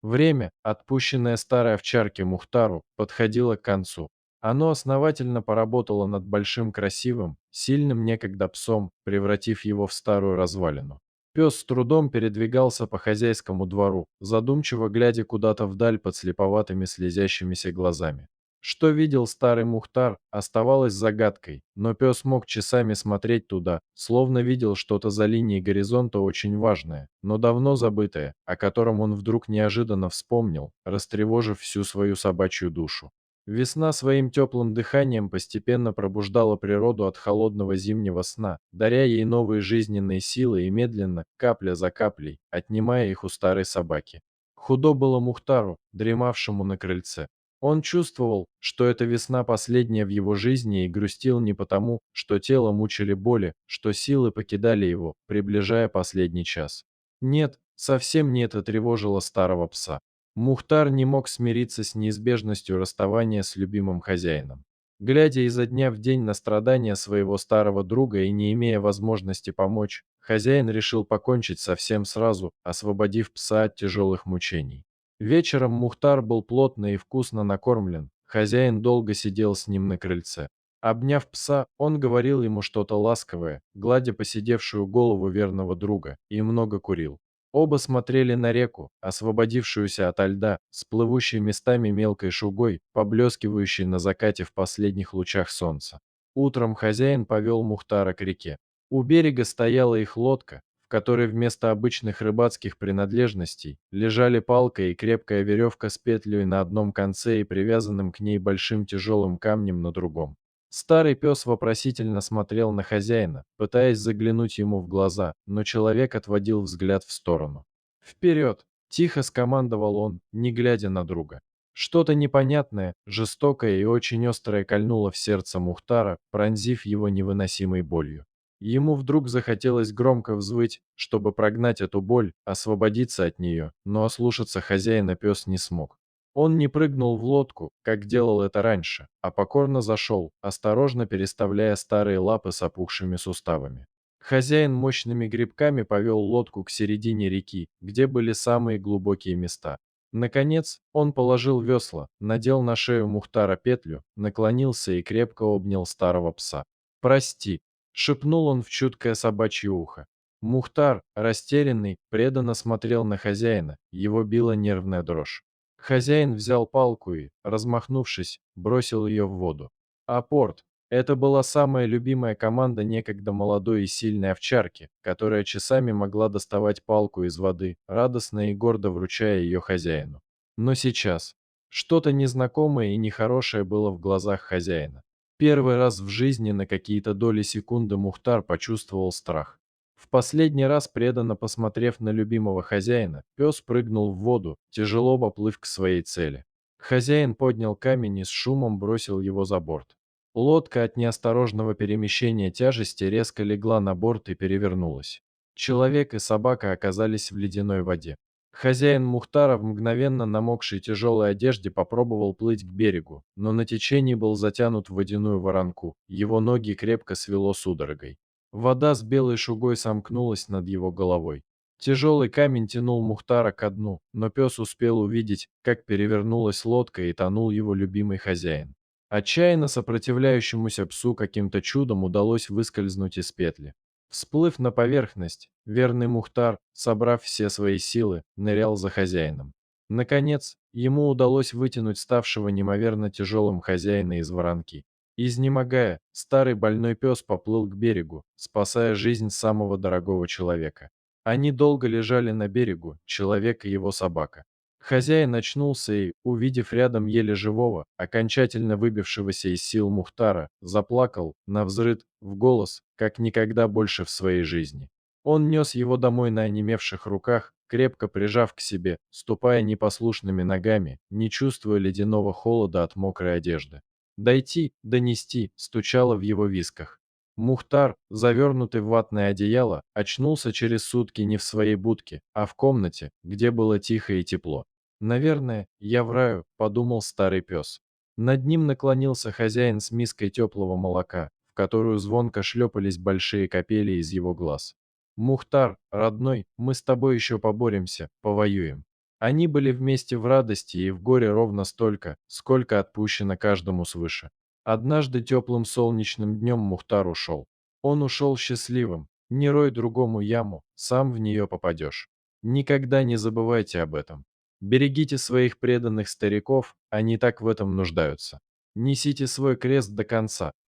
Время, отпущенное старой овчарке Мухтару, подходило к концу. Оно основательно поработало над большим красивым, сильным некогда псом, превратив его в старую развалину. Пес с трудом передвигался по хозяйскому двору, задумчиво глядя куда-то вдаль под слеповатыми слезящимися глазами. Что видел старый Мухтар, оставалось загадкой, но пес мог часами смотреть туда, словно видел что-то за линией горизонта очень важное, но давно забытое, о котором он вдруг неожиданно вспомнил, растревожив всю свою собачью душу. Весна своим теплым дыханием постепенно пробуждала природу от холодного зимнего сна, даря ей новые жизненные силы и медленно, капля за каплей, отнимая их у старой собаки. Худо было Мухтару, дремавшему на крыльце. Он чувствовал, что эта весна последняя в его жизни, и грустил не потому, что тело мучили боли, что силы покидали его, приближая последний час. Нет, совсем не это тревожило старого пса. Мухтар не мог смириться с неизбежностью расставания с любимым хозяином. Глядя изо дня в день на страдания своего старого друга и не имея возможности помочь, хозяин решил покончить совсем сразу, освободив пса от тяжелых мучений. Вечером Мухтар был плотно и вкусно накормлен, хозяин долго сидел с ним на крыльце. Обняв пса, он говорил ему что-то ласковое, гладя поседевшую голову верного друга, и много курил. Оба смотрели на реку, освободившуюся ото льда, с плывущей местами мелкой шугой, поблескивающей на закате в последних лучах солнца. Утром хозяин повел Мухтара к реке. У берега стояла их лодка, в которой вместо обычных рыбацких принадлежностей лежали палка и крепкая веревка с петлей на одном конце и привязанным к ней большим тяжелым камнем на другом. Старый пес вопросительно смотрел на хозяина, пытаясь заглянуть ему в глаза, но человек отводил взгляд в сторону. «Вперед!» – тихо скомандовал он, не глядя на друга. Что-то непонятное, жестокое и очень острое кольнуло в сердце Мухтара, пронзив его невыносимой болью. Ему вдруг захотелось громко взвыть, чтобы прогнать эту боль, освободиться от нее, но ослушаться хозяина пес не смог. Он не прыгнул в лодку, как делал это раньше, а покорно зашел, осторожно переставляя старые лапы с опухшими суставами. Хозяин мощными грибками повел лодку к середине реки, где были самые глубокие места. Наконец, он положил весла, надел на шею Мухтара петлю, наклонился и крепко обнял старого пса. «Прости», — шепнул он в чуткое собачье ухо. Мухтар, растерянный, преданно смотрел на хозяина, его била нервная дрожь. Хозяин взял палку и, размахнувшись, бросил ее в воду. Апорт. Это была самая любимая команда некогда молодой и сильной овчарки, которая часами могла доставать палку из воды, радостно и гордо вручая ее хозяину. Но сейчас что-то незнакомое и нехорошее было в глазах хозяина. Первый раз в жизни на какие-то доли секунды Мухтар почувствовал страх. В последний раз, преданно посмотрев на любимого хозяина, пес прыгнул в воду, тяжело поплыв к своей цели. Хозяин поднял камень и с шумом бросил его за борт. Лодка от неосторожного перемещения тяжести резко легла на борт и перевернулась. Человек и собака оказались в ледяной воде. Хозяин Мухтара в мгновенно намокшей тяжелой одежде попробовал плыть к берегу, но на течении был затянут в водяную воронку, его ноги крепко свело судорогой. Вода с белой шугой сомкнулась над его головой. Тяжелый камень тянул Мухтара ко дну, но пес успел увидеть, как перевернулась лодка и тонул его любимый хозяин. Отчаянно сопротивляющемуся псу каким-то чудом удалось выскользнуть из петли. Всплыв на поверхность, верный Мухтар, собрав все свои силы, нырял за хозяином. Наконец, ему удалось вытянуть ставшего неимоверно тяжелым хозяина из воронки. Изнемогая, старый больной пес поплыл к берегу, спасая жизнь самого дорогого человека. Они долго лежали на берегу, человек и его собака. Хозяин очнулся и, увидев рядом еле живого, окончательно выбившегося из сил Мухтара, заплакал, навзрыд, в голос, как никогда больше в своей жизни. Он нес его домой на онемевших руках, крепко прижав к себе, ступая непослушными ногами, не чувствуя ледяного холода от мокрой одежды. Дойти, донести, стучало в его висках. Мухтар, завернутый в ватное одеяло, очнулся через сутки не в своей будке, а в комнате, где было тихо и тепло. «Наверное, я в раю», — подумал старый пес. Над ним наклонился хозяин с миской теплого молока, в которую звонко шлепались большие капели из его глаз. «Мухтар, родной, мы с тобой еще поборемся, повоюем». Они были вместе в радости и в горе ровно столько, сколько отпущено каждому свыше. Однажды теплым солнечным днем Мухтар ушел. Он ушел счастливым. Не рой другому яму, сам в нее попадешь. Никогда не забывайте об этом. Берегите своих преданных стариков, они так в этом нуждаются. Несите свой крест до конца.